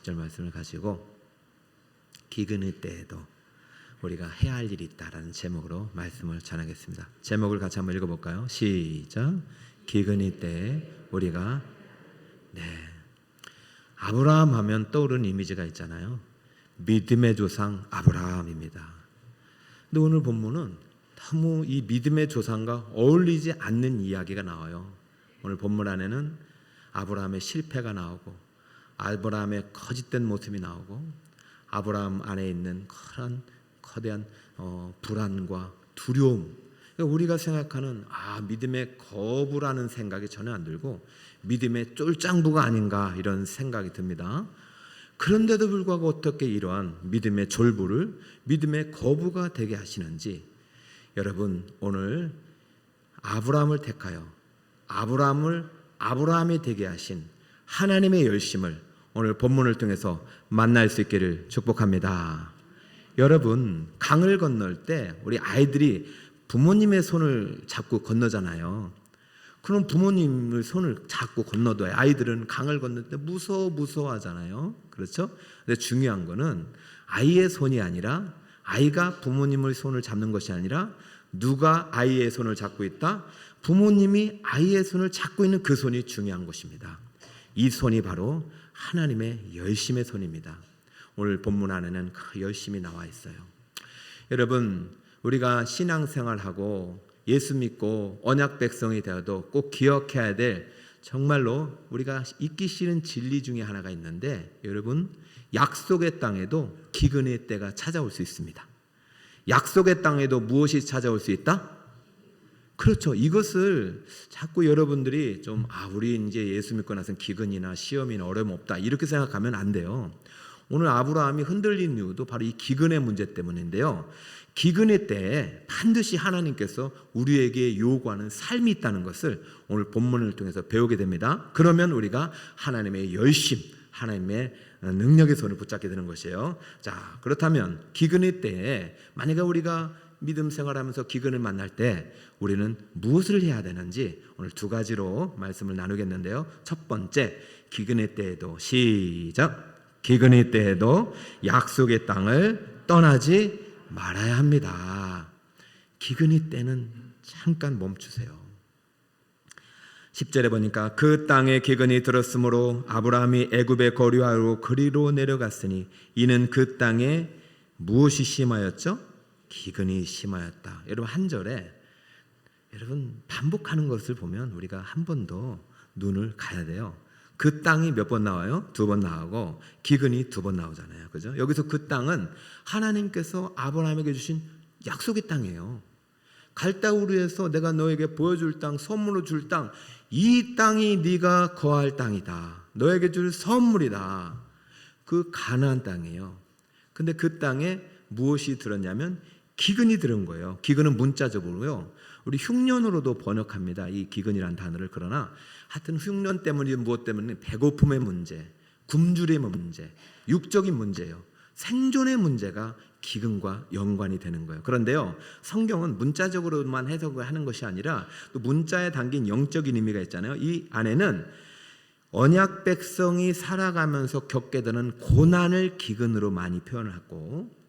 10절 말씀을 가지고 기근의 때에도 우리가 해야 할 일이 있다라는 제목으로 말씀을 전하겠습니다. 제목을 같이 한번 읽어볼까요? 시작. 기근의 때에 우리가 아브라함 하면 떠오르는 이미지가 있잖아요. 믿음의 조상 아브라함입니다. 근데 오늘 본문은 너무 이 믿음의 조상과 어울리지 않는 이야기가 나와요. 오늘 본문 안에는 아브라함의 실패가 나오고 아브라함의 거짓된 모습이 나오고 아브라함 안에 있는 그런 거대한 불안과 두려움, 그러니까 우리가 생각하는 믿음의 거부라는 생각이 전혀 안 들고 믿음의 쫄짱부가 아닌가 이런 생각이 듭니다. 그런데도 불구하고 어떻게 이러한 믿음의 졸부를 믿음의 거부가 되게 하시는지, 여러분 오늘 아브라함을 택하여 아브라함이 되게 하신 하나님의 열심을 오늘 본문을 통해서 만날 수 있기를 축복합니다. 여러분, 강을 건널 때 우리 아이들이 부모님의 손을 잡고 건너잖아요. 그럼 부모님의 손을 잡고 건너도 아이들은 강을 건널 때 무서워하잖아요. 그렇죠? 근데 중요한 거는 아이의 손이 아니라, 아이가 부모님의 손을 잡는 것이 아니라 누가 아이의 손을 잡고 있다? 부모님이 아이의 손을 잡고 있는 그 손이 중요한 것입니다. 이 손이 바로 하나님의 열심의 손입니다. 오늘 본문 안에는 그 열심이 나와 있어요. 여러분, 우리가 신앙생활하고 예수 믿고 언약 백성이 되어도 꼭 기억해야 될 정말로 우리가 잊기 싫은 진리 중에 하나가 있는데, 여러분, 약속의 땅에도 기근의 때가 찾아올 수 있습니다. 약속의 땅에도 무엇이 찾아올 수 있다? 그렇죠. 이것을 자꾸 여러분들이 좀 우리 이제 예수 믿고 나서는 기근이나 시험이나 어려움 없다 이렇게 생각하면 안 돼요. 오늘 아브라함이 흔들린 이유도 바로 이 기근의 문제 때문인데요. 기근의 때에 반드시 하나님께서 우리에게 요구하는 삶이 있다는 것을 오늘 본문을 통해서 배우게 됩니다. 그러면 우리가 하나님의 열심, 하나님의 능력의 손을 붙잡게 되는 것이에요. 자, 그렇다면 기근의 때에 만약에 우리가 믿음 생활하면서 기근을 만날 때 우리는 무엇을 해야 되는지 오늘 두 가지로 말씀을 나누겠는데요. 첫 번째, 기근의 때에도 시작. 기근의 때에도 약속의 땅을 떠나지 말아야 합니다. 기근의 때는 잠깐 멈추세요. 10절에 보니까 그 땅에 기근이 들었으므로 아브라함이 애굽에 거류하러 그리로 내려갔으니 이는 그 땅에 무엇이 심하였죠? 기근이 심하였다. 여러분, 한 절에 여러분 반복하는 것을 보면 우리가 한 번 더 눈을 가야 돼요. 그 땅이 몇 번 나와요? 두 번 나오고 기근이 두 번 나오잖아요. 그죠? 여기서 그 땅은 하나님께서 아브라함에게 주신 약속의 땅이에요. 갈대 우르에서 내가 너에게 보여줄 땅, 선물로 줄 땅, 이 땅이 네가 거할 땅이다. 너에게 줄 선물이다. 그 가나안 땅이에요. 근데 그 땅에 무엇이 들었냐면 기근이 들은 거예요. 기근은 문자적으로요, 우리 흉년으로도 번역합니다. 이 기근이라는 단어를. 그러나 하여튼 흉년 때문이든 무엇 때문에 배고픔의 문제, 굶주림의 문제, 육적인 문제예요. 생존의 문제가 기근과 연관이 되는 거예요. 그런데요, 성경은 문자적으로만 해석을 하는 것이 아니라 또 문자에 담긴 영적인 의미가 있잖아요. 이 안에는 언약 백성이 살아가면서 겪게 되는 고난을 기근으로 많이 표현을 하고,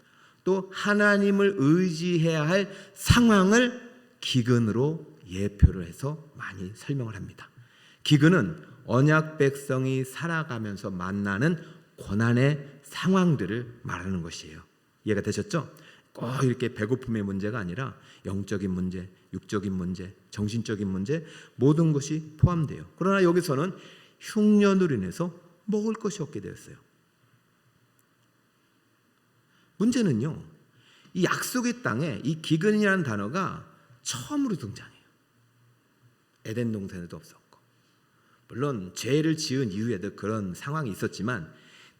또 하나님을 의지해야 할 상황을 기근으로 예표를 해서 많이 설명을 합니다. 기근은 언약 백성이 살아가면서 만나는 고난의 상황들을 말하는 것이에요. 이해가 되셨죠? 꼭 이렇게 배고픔의 문제가 아니라 영적인 문제, 육적인 문제, 정신적인 문제, 모든 것이 포함돼요. 그러나 여기서는 흉년으로 인해서 먹을 것이 없게 되었어요. 문제는요, 이 약속의 땅에 이 기근이라는 단어가 처음으로 등장해요. 에덴 동산에도 없었고, 물론 죄를 지은 이후에도 그런 상황이 있었지만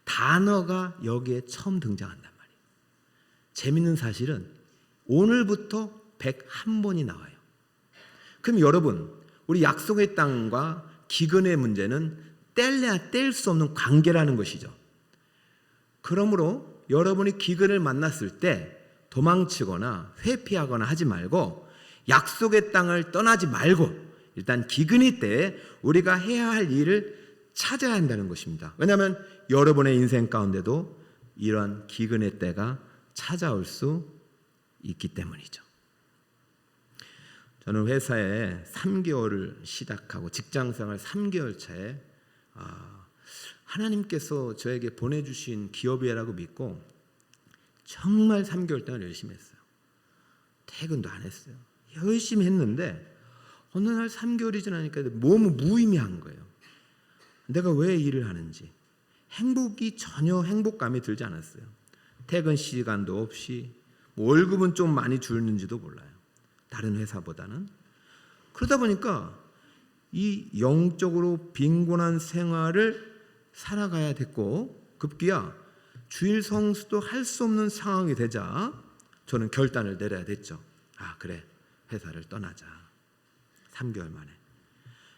단어가 여기에 처음 등장한단 말이에요. 재밌는 사실은 오늘부터 101번이 나와요. 그럼 여러분, 우리 약속의 땅과 기근의 문제는 뗄래야 뗄 수 없는 관계라는 것이죠. 그러므로 여러분이 기근을 만났을 때 도망치거나 회피하거나 하지 말고 약속의 땅을 떠나지 말고 일단 기근이 때 우리가 해야 할 일을 찾아야 한다는 것입니다. 왜냐하면 여러분의 인생 가운데도 이러한 기근의 때가 찾아올 수 있기 때문이죠. 저는 회사에 3개월을 시작하고 직장생활 3개월 차에 하나님께서 저에게 보내주신 기업이라고 믿고 정말 3개월 동안 열심히 했어요. 퇴근도 안 했어요. 열심히 했는데 어느 날 3개월이 지나니까 너무 무의미한 거예요. 내가 왜 일을 하는지. 행복이 전혀 행복감이 들지 않았어요. 퇴근 시간도 없이 월급은 좀 많이 주는지도 몰라요. 다른 회사보다는. 그러다 보니까 이 영적으로 빈곤한 생활을 살아가야 됐고 급기야 주일 성수도 할 수 없는 상황이 되자 저는 결단을 내려야 됐죠. 그래, 회사를 떠나자. 3개월 만에.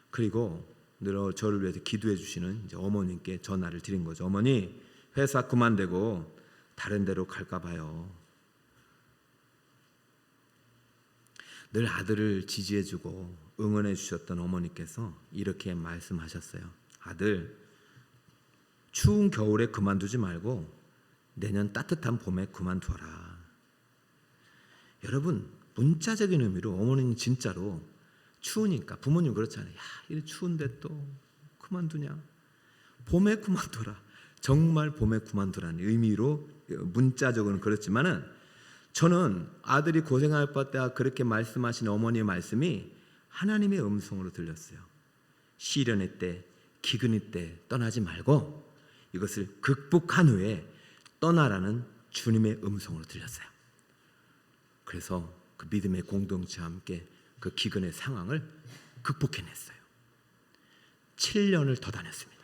그리고 늘 저를 위해서 기도해 주시는 이제 어머님께 전화를 드린 거죠. 어머니, 회사 그만두고 다른 데로 갈까 봐요. 늘 아들을 지지해 주고 응원해 주셨던 어머니께서 이렇게 말씀하셨어요. 아들, 추운 겨울에 그만두지 말고 내년 따뜻한 봄에 그만둬라. 여러분, 문자적인 의미로 어머니는 진짜로 추우니까, 부모님 그렇잖아요. 야, 이래 추운데 또 그만두냐. 봄에 그만둬라. 정말 봄에 그만두라는 의미로 문자적으로는 그렇지만은 저는 아들이 고생할 때 그렇게 말씀하신 어머니의 말씀이 하나님의 음성으로 들렸어요. 시련의 때, 기근의 때 떠나지 말고 이것을 극복한 후에 떠나라는 주님의 음성으로 들렸어요. 그래서 그 믿음의 공동체와 함께 그 기근의 상황을 극복해냈어요. 7년을 더 다녔습니다.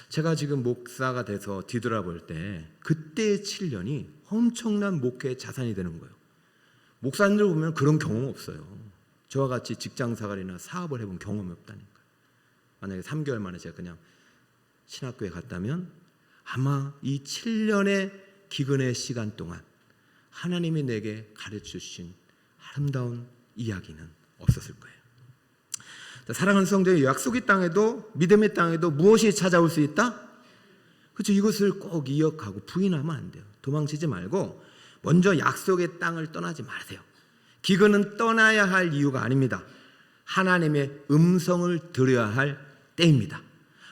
제가 지금 목사가 돼서 뒤돌아볼 때 그때의 7년이 엄청난 목회의 자산이 되는 거예요. 목사님들 보면 그런 경험 없어요. 저와 같이 직장생활이나 사업을 해본 경험이 없다니까요. 만약에 3개월 만에 제가 그냥 신학교에 갔다면 아마 이 7년의 기근의 시간 동안 하나님이 내게 가르쳐 주신 아름다운 이야기는 없었을 거예요. 사랑하는 성도의 약속의 땅에도 믿음의 땅에도 무엇이 찾아올 수 있다? 그렇죠. 이것을 꼭 기억하고 부인하면 안 돼요. 도망치지 말고 먼저 약속의 땅을 떠나지 마세요. 기근은 떠나야 할 이유가 아닙니다. 하나님의 음성을 들어야 할 때입니다.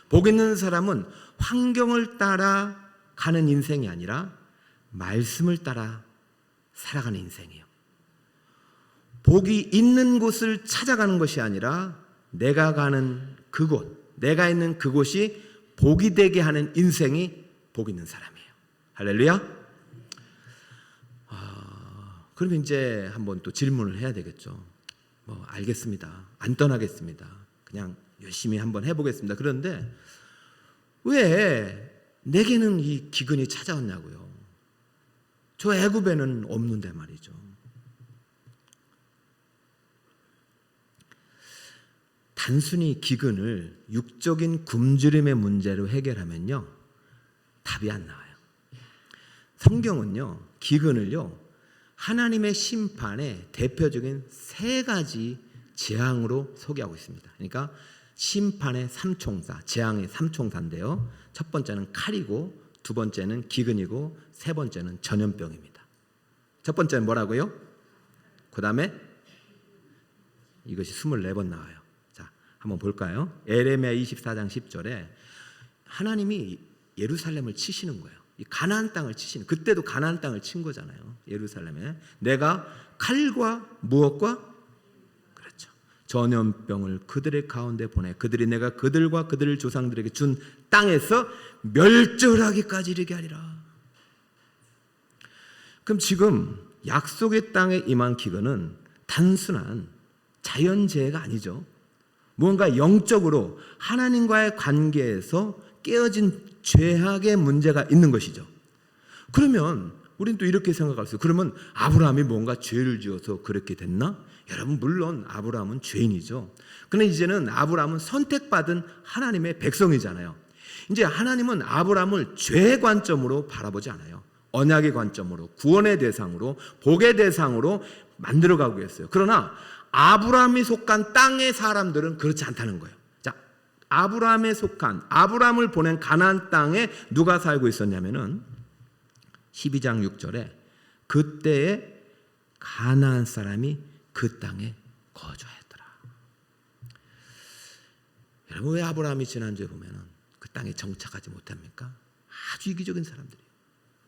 복 있는 사람은 환경을 따라 가는 인생이 아니라 말씀을 따라 살아가는 인생이에요. 복이 있는 곳을 찾아가는 것이 아니라 내가 가는 그곳, 내가 있는 그곳이 복이 되게 하는 인생이 복 있는 사람이에요. 할렐루야. 그럼 이제 한번 또 질문을 해야 되겠죠. 알겠습니다. 안 떠나겠습니다. 그냥 열심히 한번 해보겠습니다. 그런데 왜 내게는 이 기근이 찾아왔냐고요. 저 애굽에는 없는데 말이죠. 단순히 기근을 육적인 굶주림의 문제로 해결하면요, 답이 안 나와요. 성경은요, 기근을요, 하나님의 심판의 대표적인 3가지 재앙으로 소개하고 있습니다. 그러니까 심판의 3총사, 재앙의 3총사인데요. 첫 번째는 칼이고, 두 번째는 기근이고, 세 번째는 전염병입니다. 첫 번째는 뭐라고요? 그 다음에 이것이 24번 나와요. 자, 한번 볼까요? 에레미야 24장 10절에 하나님이 예루살렘을 치시는 거예요. 이 가나안 땅을 치시는, 그때도 가나안 땅을 친 거잖아요. 예루살렘에 내가 칼과 무엇과, 그렇죠, 전염병을 그들의 가운데 보내 그들이 내가 그들과 그들 조상들에게 준 땅에서 멸절하기까지 이르게 하리라. 그럼 지금 약속의 땅에 임한 기근은 단순한 자연재해가 아니죠. 무언가 영적으로 하나님과의 관계에서 깨어진 죄악의 문제가 있는 것이죠. 그러면 우리는 또 이렇게 생각할 수 있어요. 그러면 아브라함이 뭔가 죄를 지어서 그렇게 됐나? 여러분, 물론 아브라함은 죄인이죠. 그런데 이제는 아브라함은 선택받은 하나님의 백성이잖아요. 이제 하나님은 아브라함을 죄의 관점으로 바라보지 않아요. 언약의 관점으로, 구원의 대상으로, 복의 대상으로 만들어가고 있어요. 그러나 아브라함이 속한 땅의 사람들은 그렇지 않다는 거예요. 자, 아브라함에 속한 아브라함을 보낸 가나안 땅에 누가 살고 있었냐면은 12장 6절에 그때에 가나안 사람이 그 땅에 거주하였더라. 여러분, 왜 아브라함이 지난주에 보면은 그 땅에 정착하지 못합니까? 아주 이기적인 사람들이에요.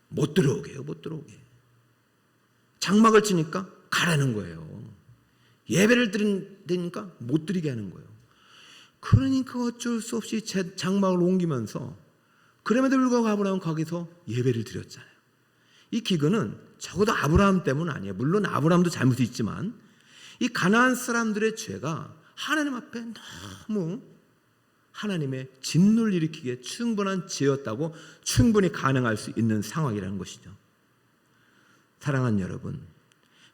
못 들어오게 해요. 못 들어오게. 장막을 치니까 가라는 거예요. 예배를 드리니까 못 드리게 하는 거예요. 그러니까 어쩔 수 없이 장막을 옮기면서, 그럼에도 불구하고 아브라함은 거기서 예배를 드렸잖아요. 이 기근은 적어도 아브라함 때문 아니에요. 물론 아브라함도 잘못이 있지만 이 가나안 사람들의 죄가 하나님 앞에 너무 하나님의 진노를 일으키기에 충분한 죄였다고 충분히 가능할 수 있는 상황이라는 것이죠. 사랑하는 여러분,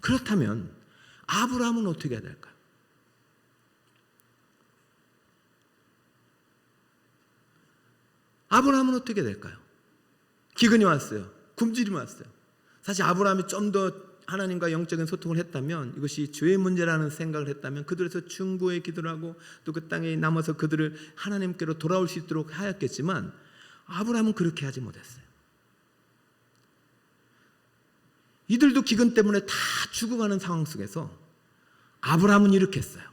그렇다면 아브라함은 어떻게 해야 될까요? 아브라함은 어떻게 될까요? 기근이 왔어요. 굶주림이 왔어요. 사실 아브라함이 좀 더 하나님과 영적인 소통을 했다면, 이것이 죄의 문제라는 생각을 했다면 그들에서 중보의 기도를 하고 또 그 땅에 남아서 그들을 하나님께로 돌아올 수 있도록 하였겠지만 아브라함은 그렇게 하지 못했어요. 이들도 기근 때문에 다 죽어가는 상황 속에서 아브라함은 이렇게 했어요.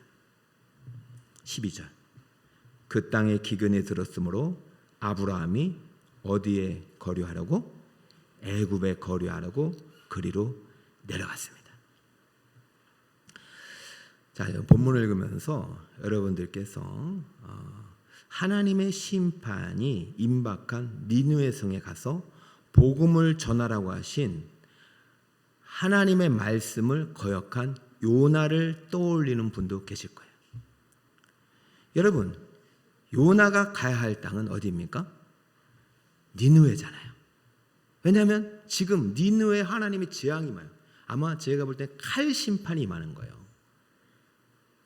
12절, 그 땅에 기근이 들었으므로 아브라함이 어디에 거류하려고? 애굽에 거류하려고 그리로 내려갔습니다. 자, 본문을 읽으면서 여러분들께서 하나님의 심판이 임박한 니느웨 성에 가서 복음을 전하라고 하신 하나님의 말씀을 거역한 요나를 떠올리는 분도 계실 거예요. 여러분, 요나가 가야 할 땅은 어디입니까? 니느웨잖아요. 왜냐하면 지금 니느웨에 하나님의 재앙이 임해요. 아마 제가 볼 때 칼 심판이 임하는 거예요.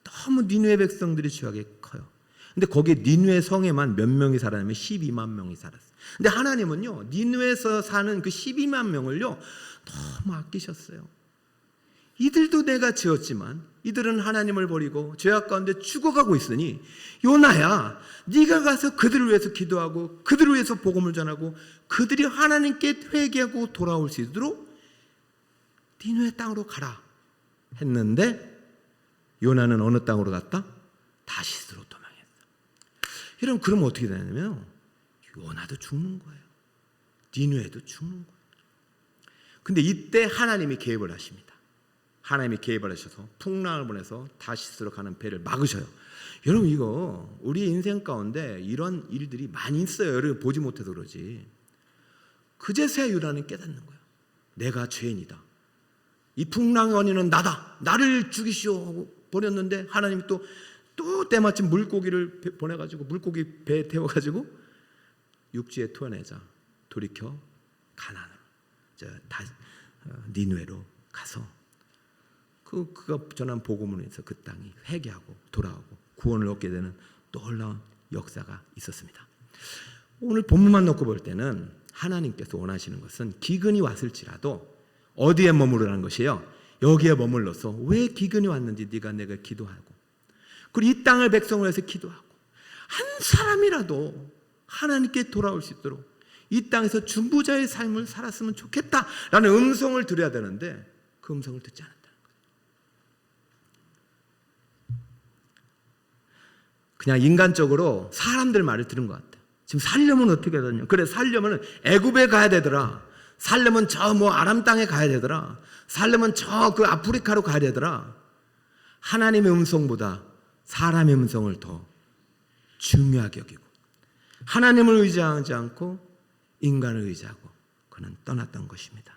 너무 니느웨 백성들이 죄악이 커요. 근데 거기에 니느웨 성에만 몇 명이 살았냐면 12만 명이 살았어요. 근데 하나님은요, 니느웨에서 사는 그 12만 명을요 너무 아끼셨어요. 이들도 내가 지었지만 이들은 하나님을 버리고 죄악 가운데 죽어가고 있으니 요나야, 네가 가서 그들을 위해서 기도하고 그들을 위해서 복음을 전하고 그들이 하나님께 회개하고 돌아올 수 있도록 니느웨 땅으로 가라 했는데, 요나는 어느 땅으로 갔다? 다시스로 도망했어. 여러분, 그러면 어떻게 되냐면 요나도 죽는 거예요. 니느웨도 죽는 거예요. 근데 이때 하나님이 개입을 하십니다. 하나님이 개입을 하셔서 풍랑을 보내서 다시스로 가는 배를 막으셔요. 여러분, 이거 우리 인생 가운데 이런 일들이 많이 있어요. 여러분 보지 못해서 그러지. 그제서야 요나는 깨닫는 거예요. 내가 죄인이다. 이 풍랑의 원인은 나다. 나를 죽이시오 하고 버렸는데 하나님이 또 때마침 물고기를 보내가지고 물고기 배에 태워가지고 육지에 토해내자 돌이켜 가나안으로, 니느웨로 가서 그가 전한 복음으로 인해서 그 땅이 회개하고 돌아오고 구원을 얻게 되는 놀라운 역사가 있었습니다. 오늘 본문만 놓고 볼 때는 하나님께서 원하시는 것은 기근이 왔을지라도 어디에 머무르라는 것이에요? 여기에 머물러서 왜 기근이 왔는지 네가 내가 기도하고, 그리고 이 땅을 백성을 위해서 기도하고, 한 사람이라도 하나님께 돌아올 수 있도록 이 땅에서 중보자의 삶을 살았으면 좋겠다라는 음성을 들어야 되는데 그 음성을 듣지 않았다는 거예요. 그냥 인간적으로 사람들 말을 들은 것 같아요. 지금 살려면 어떻게 해야 되냐? 그래, 살려면 애굽에 가야 되더라. 살려면 저 아람 땅에 가야 되더라. 살려면 저 그 아프리카로 가야 되더라. 하나님의 음성보다 사람의 음성을 더 중요하게 여기고 하나님을 의지하지 않고 인간을 의지하고 그는 떠났던 것입니다.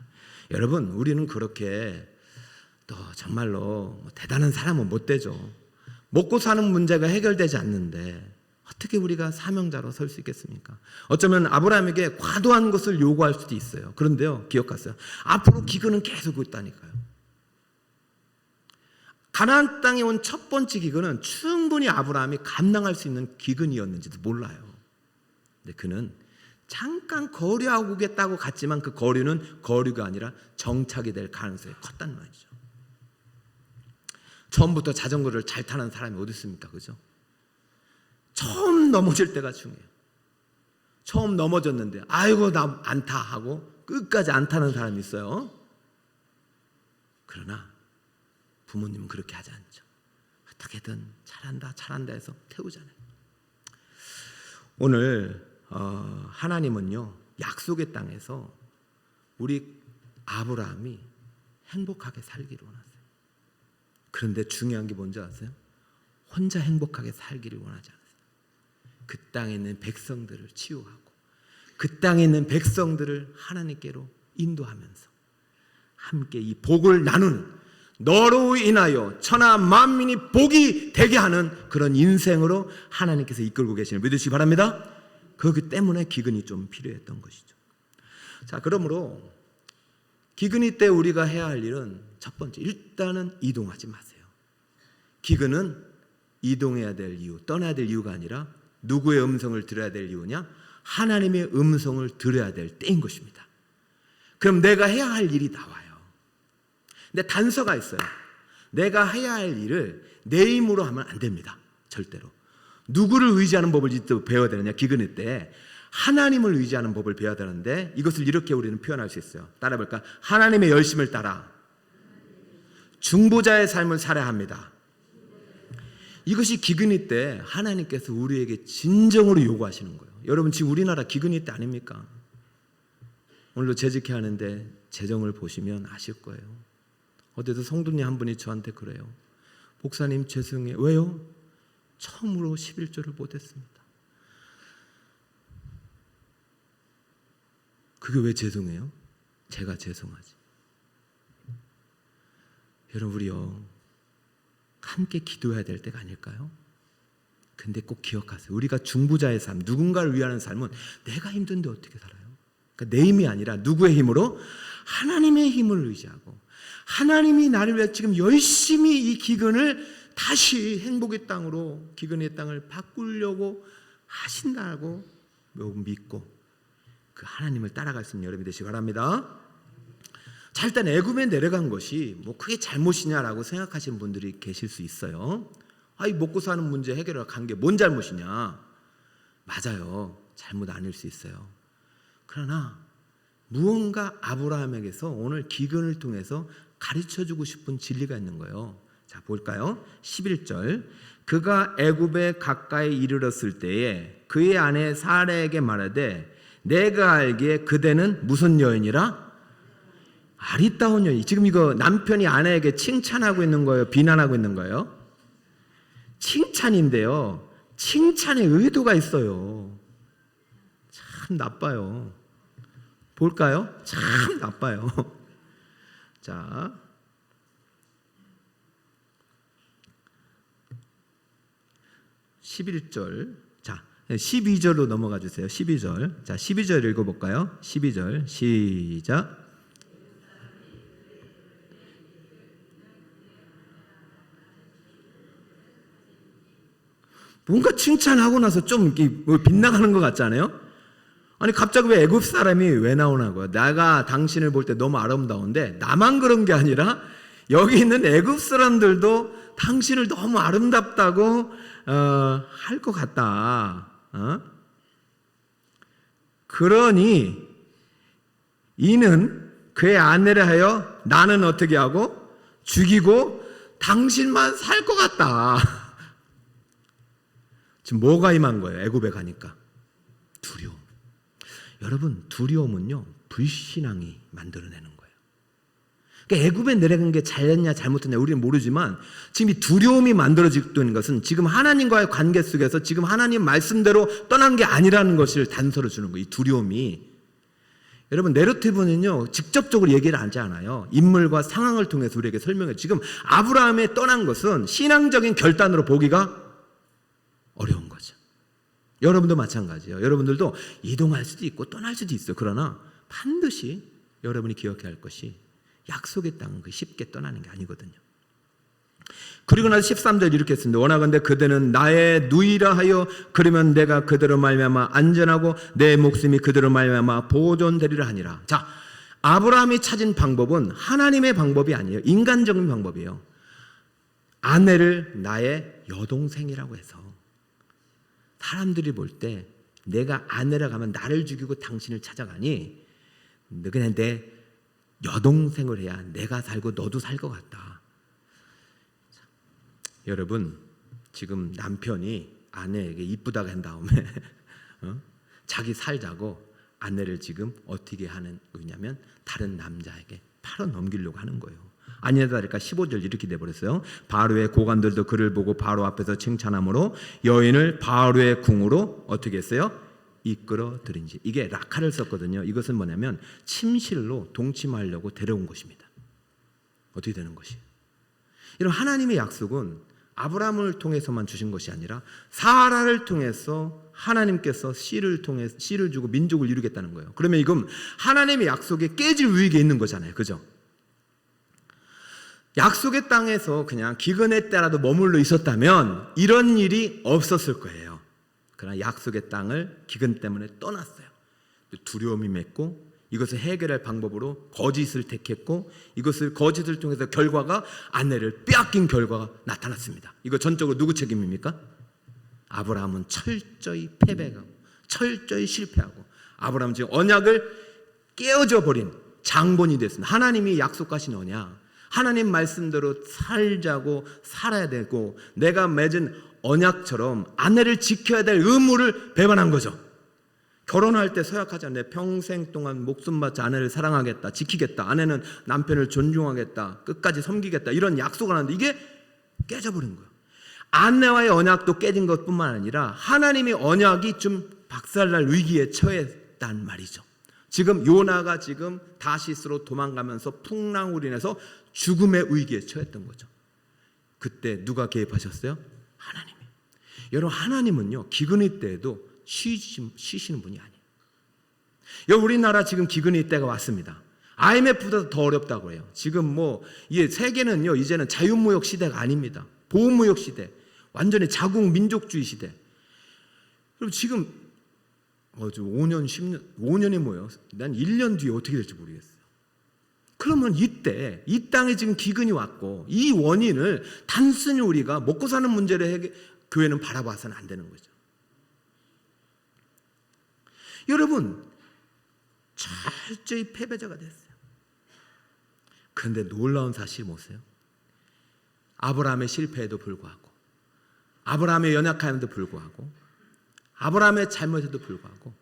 여러분, 우리는 그렇게 또 정말로 대단한 사람은 못 되죠. 먹고 사는 문제가 해결되지 않는데 어떻게 우리가 사명자로 설 수 있겠습니까? 어쩌면 아브라함에게 과도한 것을 요구할 수도 있어요. 그런데요, 기억하세요. 앞으로 기근은 계속 있다니까요. 가나안 땅에 온 첫 번째 기근은 충분히 아브라함이 감당할 수 있는 기근이었는지도 몰라요. 근데 그는 잠깐 거류하고 오겠다고 갔지만 그 거류는 거류가 아니라 정착이 될 가능성이 컸단 말이죠. 처음부터 자전거를 잘 타는 사람이 어디 있습니까? 그죠? 처음 넘어질 때가 중요해요. 처음 넘어졌는데 아이고 나 안타 하고 끝까지 안 타는 사람이 있어요. 그러나 부모님은 그렇게 하지 않죠. 어떻게든 잘한다 해서 태우잖아요. 오늘 하나님은요, 약속의 땅에서 우리 아브라함이 행복하게 살기를 원하세요. 그런데 중요한 게 뭔지 아세요? 혼자 행복하게 살기를 원하지 않으세요. 그 땅에 있는 백성들을 치유하고 그 땅에 있는 백성들을 하나님께로 인도하면서 함께 이 복을 나누는, 너로 인하여 천하 만민이 복이 되게 하는 그런 인생으로 하나님께서 이끌고 계시는 믿으시기 바랍니다. 그렇기 때문에 기근이 좀 필요했던 것이죠. 자, 그러므로 기근이 때 우리가 해야 할 일은 첫 번째, 일단은 이동하지 마세요. 기근은 이동해야 될 이유, 떠나야 될 이유가 아니라 누구의 음성을 들어야 될 이유냐? 하나님의 음성을 들어야 될 때인 것입니다. 그럼 내가 해야 할 일이 나와요. 근데 단서가 있어요. 내가 해야 할 일을 내 힘으로 하면 안 됩니다. 절대로. 누구를 의지하는 법을 배워야 되느냐? 기근일 때 하나님을 의지하는 법을 배워야 되는데 이것을 이렇게 우리는 표현할 수 있어요. 따라 볼까? 하나님의 열심을 따라 중보자의 삶을 살아야 합니다. 이것이 기근일 때 하나님께서 우리에게 진정으로 요구하시는 거예요. 여러분, 지금 우리나라 기근일 때 아닙니까? 오늘도 재직해 하는데 재정을 보시면 아실 거예요. 어제도 성도님 한 분이 저한테 그래요. 목사님 죄송해요. 왜요? 처음으로 11조를 못했습니다. 그게 왜 죄송해요? 제가 죄송하지. 여러분, 우리요 함께 기도해야 될 때가 아닐까요? 근데 꼭 기억하세요. 우리가 중보자의 삶, 누군가를 위하는 삶은 내가 힘든데 어떻게 살아요? 그러니까 내 힘이 아니라 누구의 힘으로? 하나님의 힘을 의지하고 하나님이 나를 위해 지금 열심히 이 기근을 다시 행복의 땅으로, 기근의 땅을 바꾸려고 하신다고 믿고 그 하나님을 따라갈 수 있는 여러분이 되시기 바랍니다. 자, 일단 애굽에 내려간 것이 뭐 그게 잘못이냐라고 생각하시는 분들이 계실 수 있어요. 이 먹고 사는 문제 해결을 간 게 뭔 잘못이냐? 맞아요. 잘못 아닐 수 있어요. 그러나 무언가 아브라함에게서 오늘 기근을 통해서 가르쳐주고 싶은 진리가 있는 거예요. 자, 볼까요? 11절. 그가 애굽에 가까이 이르렀을 때에 그의 아내 사라에게 말하되 내가 알기에 그대는 무슨 여인이라? 아리따운 여인. 지금 이거 남편이 아내에게 칭찬하고 있는 거예요? 비난하고 있는 거예요? 칭찬인데요. 칭찬에 의도가 있어요. 참 나빠요. 볼까요? 참 나빠요. 자, 11절. 자, 12절로 넘어가 주세요. 12절. 자, 12절 읽어볼까요? 12절 시작. 뭔가 칭찬하고 나서 좀 빗나가는 것 같지 않아요? 아니 갑자기 왜 애굽 사람이 왜 나오나고요? 내가 당신을 볼 때 너무 아름다운데 나만 그런 게 아니라 여기 있는 애굽 사람들도 당신을 너무 아름답다고 할 것 같다. 그러니 이는 그의 아내를 하여 나는 어떻게 하고 죽이고 당신만 살 것 같다. 지금 뭐가 임한 거예요? 애굽에 가니까 두려움. 여러분, 두려움은요 불신앙이 만들어내는 거예요. 그러니까 애굽에 내려간 게 잘했냐 잘못했냐 우리는 모르지만 지금 이 두려움이 만들어지는 것은 지금 하나님과의 관계 속에서 지금 하나님 말씀대로 떠난 게 아니라는 것을 단서로 주는 거예요. 이 두려움이. 여러분, 내러티브는요 직접적으로 얘기를 하지 않아요. 인물과 상황을 통해서 우리에게 설명해요. 지금 아브라함의 떠난 것은 신앙적인 결단으로 보기가 어려운 거죠. 여러분도 마찬가지예요. 여러분들도 이동할 수도 있고 떠날 수도 있어요. 그러나 반드시 여러분이 기억해야 할 것이 약속의 땅은 쉽게 떠나는 게 아니거든요. 그리고 나서 13절 이렇게 했습니다. 원하건대 그대는 나의 누이라 하여 그러면 내가 그대로 말미암아 안전하고 내 목숨이 그대로 말미암아 보존되리라 하니라. 자, 아브라함이 찾은 방법은 하나님의 방법이 아니에요. 인간적인 방법이에요. 아내를 나의 여동생이라고 해서 사람들이 볼 때 내가 아내라 가면 나를 죽이고 당신을 찾아가니 너 그냥 내 여동생을 해야 내가 살고 너도 살 것 같다. 여러분, 지금 남편이 아내에게 이쁘다고 한 다음에 자기 살자고 아내를 지금 어떻게 하는 거냐면 다른 남자에게 팔아 넘기려고 하는 거예요. 아니나 다를까 15절 이렇게 돼버렸어요. 바로의 고관들도 그를 보고 바로 앞에서 칭찬함으로 여인을 바로의 궁으로 어떻게 했어요? 이끌어 들인지. 이게 라카를 썼거든요. 이것은 뭐냐면 침실로 동침하려고 데려온 것입니다. 어떻게 되는 것이? 이런 하나님의 약속은 아브라함을 통해서만 주신 것이 아니라 사라를 통해서 하나님께서 씨를 주고 민족을 이루겠다는 거예요. 그러면 이건 하나님의 약속에 깨질 위기에 있는 거잖아요. 그죠? 약속의 땅에서 그냥 기근의 때라도 머물러 있었다면 이런 일이 없었을 거예요. 그러나 약속의 땅을 기근 때문에 떠났어요. 두려움이 맺고 이것을 해결할 방법으로 거짓을 택했고 이것을 거짓을 통해서 결과가 아내를 빼앗긴 결과가 나타났습니다. 이거 전적으로 누구 책임입니까? 아브라함은 철저히 패배하고 철저히 실패하고 아브라함은 지금 언약을 깨어져 버린 장본이 됐습니다. 하나님이 약속하신 언약, 하나님 말씀대로 살자고 살아야 되고 내가 맺은 언약처럼 아내를 지켜야 될 의무를 배반한 거죠. 결혼할 때 서약하자. 내 평생 동안 목숨 바쳐 아내를 사랑하겠다, 지키겠다, 아내는 남편을 존중하겠다, 끝까지 섬기겠다, 이런 약속을 하는데 이게 깨져버린 거예요. 아내와의 언약도 깨진 것뿐만 아니라 하나님의 언약이 좀 박살날 위기에 처했단 말이죠. 지금 요나가 지금 다시스로 도망가면서 풍랑으로 인해서 죽음의 위기에 처했던 거죠. 그때 누가 개입하셨어요? 하나님이. 여러분, 하나님은요 기근의 때에도 쉬시는 분이 아니에요. 여기 우리나라 지금 기근의 때가 왔습니다. IMF보다 더 어렵다고 해요. 지금 이게 세계는요 이제는 자유무역 시대가 아닙니다. 보호무역 시대, 완전히 자국 민족주의 시대. 그럼 지금 5년, 10년, 5년이 뭐예요? 난 1년 뒤에 어떻게 될지 모르겠어요. 그러면 이때 이 땅에 지금 기근이 왔고 이 원인을 단순히 우리가 먹고 사는 문제를 교회는 바라봐서는 안 되는 거죠. 여러분, 철저히 패배자가 됐어요. 그런데 놀라운 사실이 뭐세요? 아브라함의 실패에도 불구하고, 아브라함의 연약함에도 불구하고, 아브라함의 잘못에도 불구하고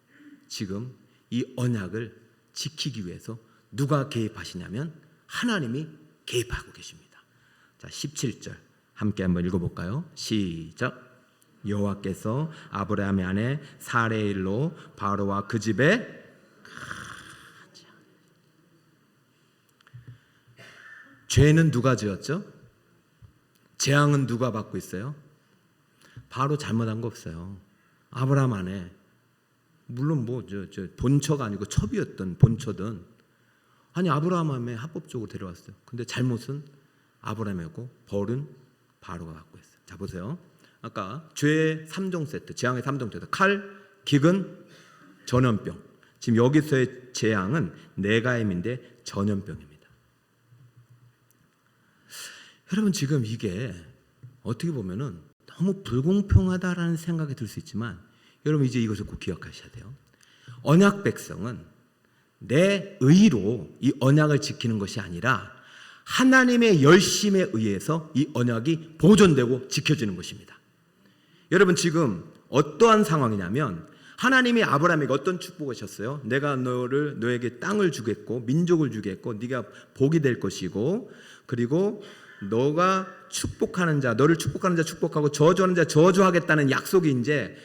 지금 이 언약을 지키기 위해서 누가 개입하시냐면 하나님이 개입하고 계십니다. 자, 17절 함께 한번 읽어볼까요? 시작. 여호와께서 아브라함의 아내 사레의 일로 바로와 그 집에 죄는 누가 지었죠? 재앙은 누가 받고 있어요? 바로 잘못한 거 없어요. 아브라함 아내, 물론 본처가 아니고 첩이었던 본처든 아니 아브라함 아내 합법적으로 데려왔어요. 근데 잘못은 아브라함이고 벌은 바로가 받고 있어요. 자, 보세요. 아까 죄의 3종 세트, 재앙의 3종 세트, 칼, 기근, 전염병. 지금 여기서의 재앙은 내가임인데 전염병입니다. 여러분, 지금 이게 어떻게 보면은 너무 불공평하다라는 생각이 들 수 있지만 여러분 이제 이것을 꼭 기억하셔야 돼요. 언약 백성은 내 의로 이 언약을 지키는 것이 아니라 하나님의 열심에 의해서 이 언약이 보존되고 지켜지는 것입니다. 여러분, 지금 어떠한 상황이냐면 하나님이 아브라함에게 어떤 축복을 하셨어요? 내가 너에게 땅을 주겠고 민족을 주겠고 네가 복이 될 것이고 그리고 너가 축복하는 자, 너를 축복하는 자 축복하고 저주하는 자 저주하겠다는 약속이 이제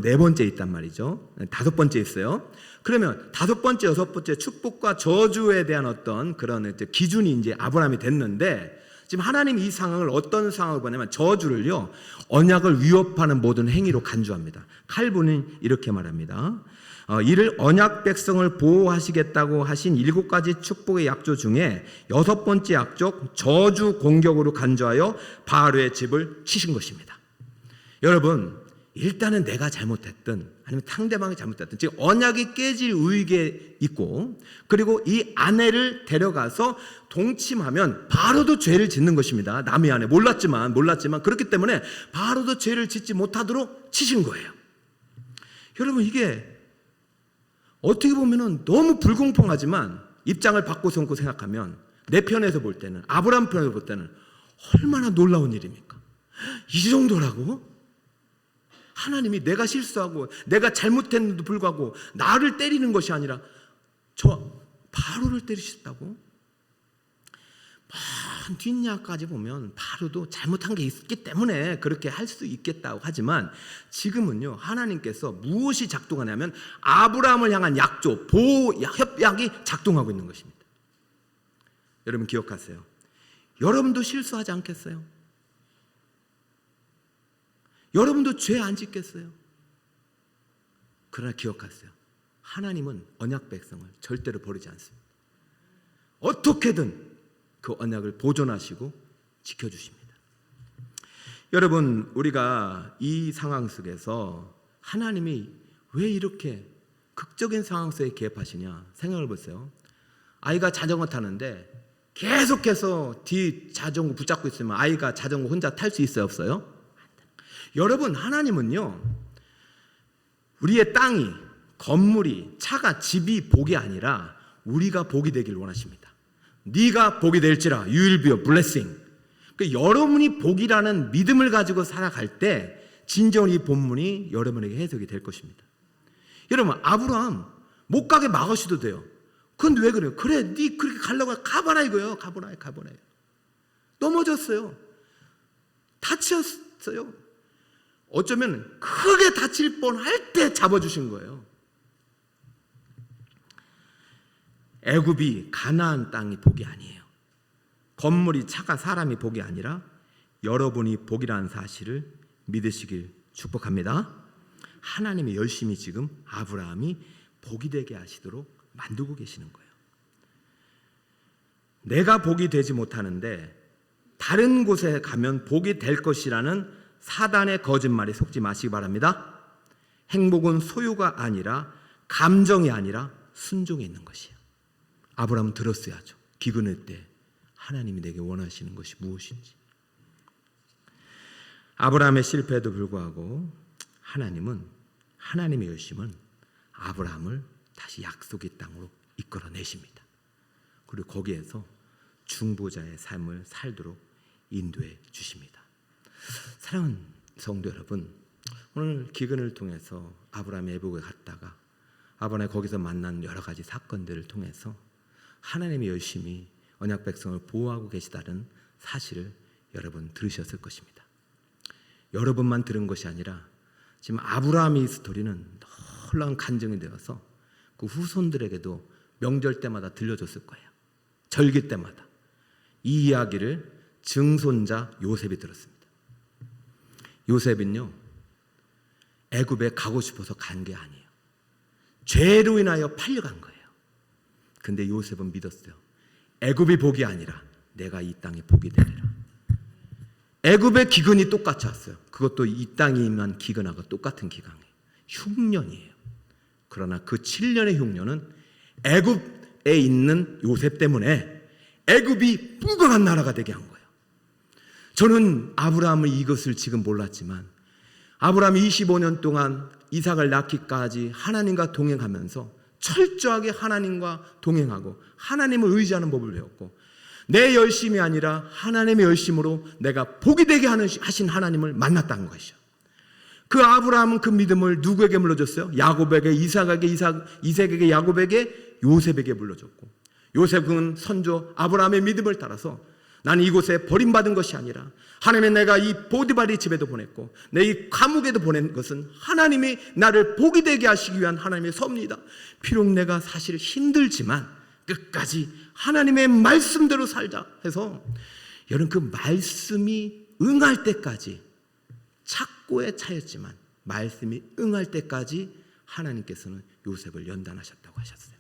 네 번째 있단 말이죠. 5번째 있어요. 그러면 5번째, 6번째 축복과 저주에 대한 어떤 그런 기준이 이제 아브라함이 됐는데 지금 하나님이 이 상황을 어떤 상황을 보냐면 저주를요 언약을 위협하는 모든 행위로 간주합니다. 칼부는 이렇게 말합니다. 이를 언약 백성을 보호하시겠다고 하신 7가지 축복의 약조 중에 6번째 약조 저주 공격으로 간주하여 바로의 집을 치신 것입니다. 여러분, 일단은 내가 잘못했든 아니면 상대방이 잘못했든 지금 언약이 깨질 위기에 있고, 그리고 이 아내를 데려가서 동침하면 바로도 죄를 짓는 것입니다. 남의 아내 몰랐지만 그렇기 때문에 바로도 죄를 짓지 못하도록 치신 거예요. 여러분, 이게 어떻게 보면은 너무 불공평하지만 입장을 바꿔서 생각하면 내 편에서 볼 때는, 아브라함 편에서 볼 때는 얼마나 놀라운 일입니까? 이 정도라고? 하나님이 내가 실수하고 내가 잘못했는데도 불구하고 나를 때리는 것이 아니라 저 바로를 때리셨다고? 먼 뒷이야까지 보면 바로도 잘못한 게 있기 때문에 그렇게 할 수 있겠다고 하지만, 지금은요, 하나님께서 무엇이 작동하냐면 아브라함을 향한 약조, 보호 협약이 작동하고 있는 것입니다. 여러분 기억하세요. 여러분도 실수하지 않겠어요? 여러분도 죄 안 짓겠어요? 그러나 기억하세요. 하나님은 언약 백성을 절대로 버리지 않습니다. 어떻게든 그 언약을 보존하시고 지켜주십니다. 여러분, 우리가 이 상황 속에서 하나님이 왜 이렇게 극적인 상황 속에 개입하시냐 생각을 보세요. 아이가 자전거 타는데 계속해서 뒤 자전거 붙잡고 있으면 아이가 자전거 혼자 탈 수 있어요, 없어요? 여러분, 하나님은요, 우리의 땅이, 건물이, 차가, 집이 복이 아니라 우리가 복이 되길 원하십니다. 네가 복이 될지라, you will be a blessing. 그러니까 여러분이 복이라는 믿음을 가지고 살아갈 때 진정 이 본문이 여러분에게 해석이 될 것입니다. 여러분, 아브라함 못 가게 막으셔도 돼요. 그런데 왜 그래요? 그래, 네 그렇게 가려고 가봐라 이거예요. 가보라. 넘어졌어요. 다쳤어요. 어쩌면 크게 다칠 뻔할 때 잡아주신 거예요. 애굽이 가나안 땅이 복이 아니에요. 건물이, 차가, 사람이 복이 아니라 여러분이 복이라는 사실을 믿으시길 축복합니다. 하나님이 열심히 지금 아브라함이 복이 되게 하시도록 만들고 계시는 거예요. 내가 복이 되지 못하는데 다른 곳에 가면 복이 될 것이라는 사단의 거짓말에 속지 마시기 바랍니다. 행복은 소유가 아니라, 감정이 아니라 순종에 있는 것이에요. 아브라함은 들었어야죠. 기근할 때 하나님이 내게 원하시는 것이 무엇인지. 아브라함의 실패에도 불구하고 하나님의 열심은 아브라함을 다시 약속의 땅으로 이끌어내십니다. 그리고 거기에서 중보자의 삶을 살도록 인도해 주십니다. 사랑하는 성도 여러분, 오늘 기근을 통해서 아브라함이 애국에 갔다가 아브라함이 거기서 만난 여러 가지 사건들을 통해서 하나님이 열심히 언약 백성을 보호하고 계시다는 사실을 여러분 들으셨을 것입니다. 여러분만 들은 것이 아니라 지금 아브라함의 스토리는 놀라운 간증이 되어서 그 후손들에게도 명절 때마다 들려줬을 거예요. 절기 때마다. 이 이야기를 증손자 요셉이 들었습니다. 요셉은요, 애굽에 가고 싶어서 간 게 아니에요. 죄로 인하여 팔려간 거예요. 근데 요셉은 믿었어요. 애굽이 복이 아니라 내가 이 땅에 복이 되리라. 애굽의 기근이 똑같이 왔어요. 그것도 이 땅에 임한 기근하고 똑같은 기간이에요. 흉년이에요. 그러나 그 7년의 흉년은 애굽에 있는 요셉 때문에 애굽이 풍성한 나라가 되게 한 거예요. 저는 아브라함은 이것을 지금 몰랐지만 아브라함이 25년 동안 이삭을 낳기까지 하나님과 동행하면서 철저하게 하나님과 동행하고 하나님을 의지하는 법을 배웠고, 내 열심이 아니라 하나님의 열심으로 내가 복이 되게 하신 하나님을 만났다는 것이죠. 그 아브라함은 그 믿음을 누구에게 물려줬어요? 야곱에게, 이삭에게, 야곱에게, 요셉에게 물려줬고, 요셉은 선조 아브라함의 믿음을 따라서 나는 이곳에 버림받은 것이 아니라 하나님의 내가 이 보디발의 집에도 보냈고 내 이 감옥에도 보낸 것은 하나님이 나를 복이 되게 하시기 위한 하나님의 섭리이다. 비록 내가 사실 힘들지만 끝까지 하나님의 말씀대로 살자 해서, 여러분, 그 말씀이 응할 때까지, 착고에 차였지만 말씀이 응할 때까지 하나님께서는 요셉을 연단하셨다고 하셨어요.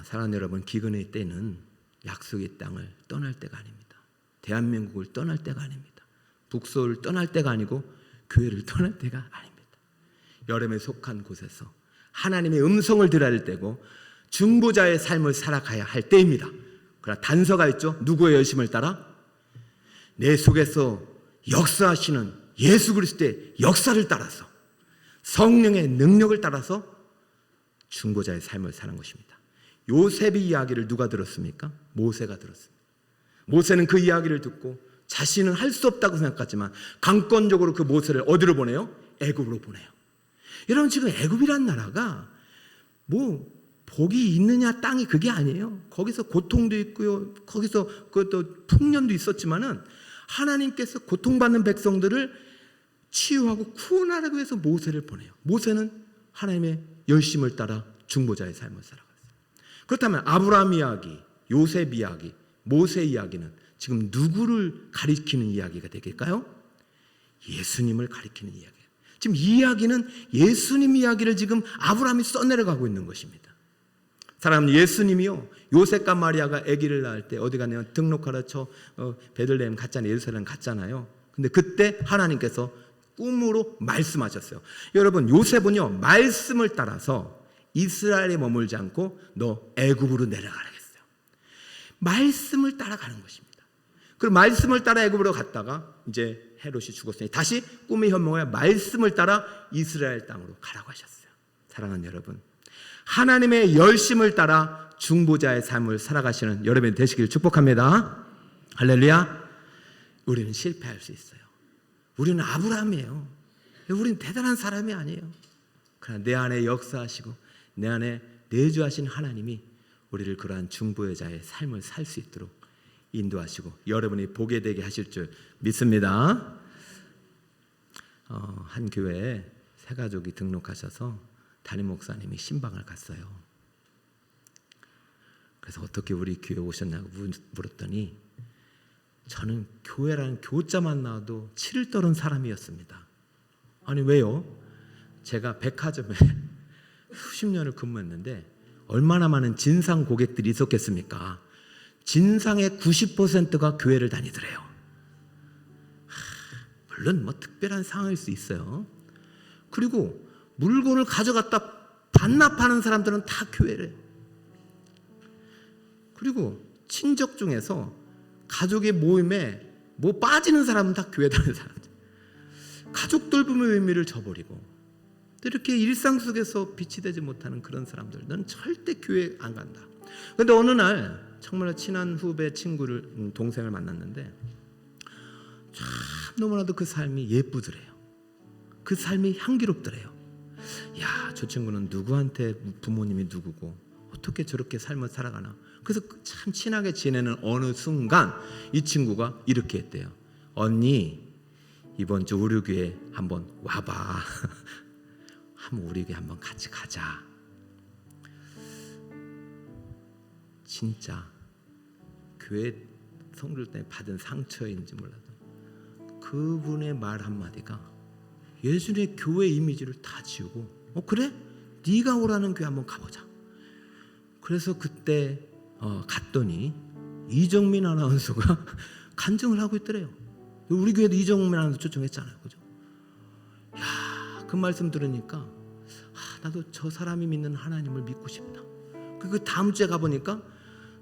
사랑하는 여러분, 기근의 때는 약속의 땅을 떠날 때가 아닙니다. 대한민국을 떠날 때가 아닙니다. 북서를 떠날 때가 아니고 교회를 떠날 때가 아닙니다. 여름에 속한 곳에서 하나님의 음성을 들어야 할 때고 중보자의 삶을 살아가야 할 때입니다. 그러나 단서가 있죠. 누구의 열심을 따라? 내 속에서 역사하시는 예수 그리스도의 역사를 따라서, 성령의 능력을 따라서 중보자의 삶을 사는 것입니다. 요셉의 이야기를 누가 들었습니까? 모세가 들었습니다. 모세는 그 이야기를 듣고 자신은 할 수 없다고 생각했지만 강권적으로 그 모세를 어디로 보내요? 애굽으로 보내요. 여러분, 지금 애굽이란 나라가 뭐 복이 있느냐 땅이 그게 아니에요. 거기서 고통도 있고요, 거기서 그것도 풍년도 있었지만은 하나님께서 고통받는 백성들을 치유하고 구원하기 위해서 모세를 보내요. 모세는 하나님의 열심을 따라 중보자의 삶을 살아갔어요. 그렇다면 아브라함 이야기, 요셉 이야기, 모세 이야기는 지금 누구를 가리키는 이야기가 되겠까요? 예수님을 가리키는 이야기예요. 지금 이 이야기는 예수님 이야기를 지금 아브라함이 써내려가고 있는 것입니다. 사랑하는 예수님이요, 요셉과 마리아가 아기를 낳을 때 어디 갔냐면 등록하러 베들레헴 갔잖아요. 예루살렘 갔잖아요. 근데 그때 하나님께서 꿈으로 말씀하셨어요. 여러분, 요셉은요 말씀을 따라서 이스라엘에 머물지 않고 너 애굽으로 내려가라 했어요. 말씀을 따라가는 것입니다. 그 말씀을 따라 애굽으로 갔다가 이제 헤롯이 죽었으니 다시 꿈의 현몽에 말씀을 따라 이스라엘 땅으로 가라고 하셨어요. 사랑하는 여러분, 하나님의 열심을 따라 중보자의 삶을 살아가시는 여러분 되시길 축복합니다. 할렐루야. 우리는 실패할 수 있어요. 우리는 아브라함이에요. 우리는 대단한 사람이 아니에요. 그러나 내 안에 역사하시고 내 안에 내주하신 하나님이 우리를 그러한 중보자의 삶을 살 수 있도록 인도하시고 여러분이 보게 되게 하실 줄 믿습니다. 한 교회에 세 가족이 등록하셔서 담임 목사님이 신방을 갔어요. 그래서 어떻게 우리 교회 오셨냐고 물었더니 저는 교회라는 교자만 나와도 치를 떨은 사람이었습니다. 아니 왜요? 제가 백화점에 수십 년을 근무했는데 얼마나 많은 진상 고객들이 있었겠습니까? 진상의 90%가 교회를 다니더래요. 물론 뭐 특별한 상황일 수 있어요. 그리고 물건을 가져갔다 반납하는 사람들은 다 교회를. 그리고 친척 중에서 가족의 모임에 뭐 빠지는 사람은 다 교회 다니는 사람들. 가족 돌봄의 의미를 저버리고 이렇게 일상 속에서 빛이 되지 못하는 그런 사람들, 넌 절대 교회 안 간다. 그런데 어느 날 정말 친한 후배 친구를 동생을 만났는데 참 너무나도 그 삶이 예쁘더래요. 그 삶이 향기롭더래요. 야, 저 친구는 누구한테 부모님이 누구고 어떻게 저렇게 삶을 살아가나. 그래서 참 친하게 지내는 어느 순간 이 친구가 이렇게 했대요. 언니, 이번 주 우리 교회 한번 와봐. 한번 우리 교회 한번 같이 가자. 진짜 교회 성교 때 받은 상처인지 몰라도 그분의 말 한마디가 예수님의 교회 이미지를 다 지우고 그래? 네가 오라는 교회 한번 가보자. 그래서 그때 갔더니 이정민 아나운서가 간증을 하고 있더래요. 우리 교회도 이정민 아나운서 초청했잖아요. 그죠? 야, 그 말씀 들으니까 나도 저 사람이 믿는 하나님을 믿고 싶다. 그 다음 주에 가보니까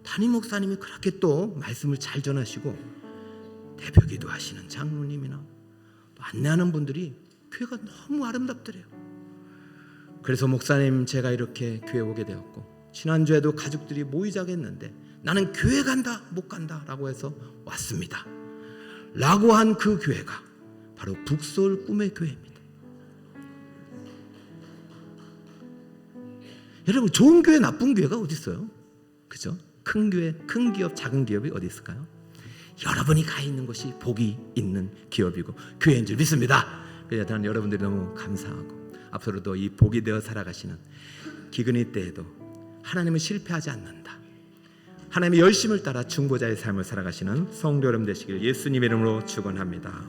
담임 목사님이 그렇게 또 말씀을 잘 전하시고 대표기도 하시는 장로님이나 또 안내하는 분들이 교회가 너무 아름답더래요. 그래서 목사님, 제가 이렇게 교회 오게 되었고 지난주에도 가족들이 모이자고 했는데 나는 교회 간다 못 간다 라고 해서 왔습니다 라고 한 그 교회가 바로 북서울 꿈의 교회입니다. 여러분, 좋은 교회 나쁜 교회가 어디 있어요? 그죠? 큰 교회, 큰 기업, 작은 기업이 어디 있을까요? 여러분이 가 있는 것이 복이 있는 기업이고 교회인 줄 믿습니다. 그래서 저는 여러분들이 너무 감사하고 앞으로도 이 복이 되어 살아가시는 기근의 때에도 하나님은 실패하지 않는다. 하나님의 열심을 따라 중보자의 삶을 살아가시는 성도 여러분 되시길 예수님의 이름으로 축원합니다.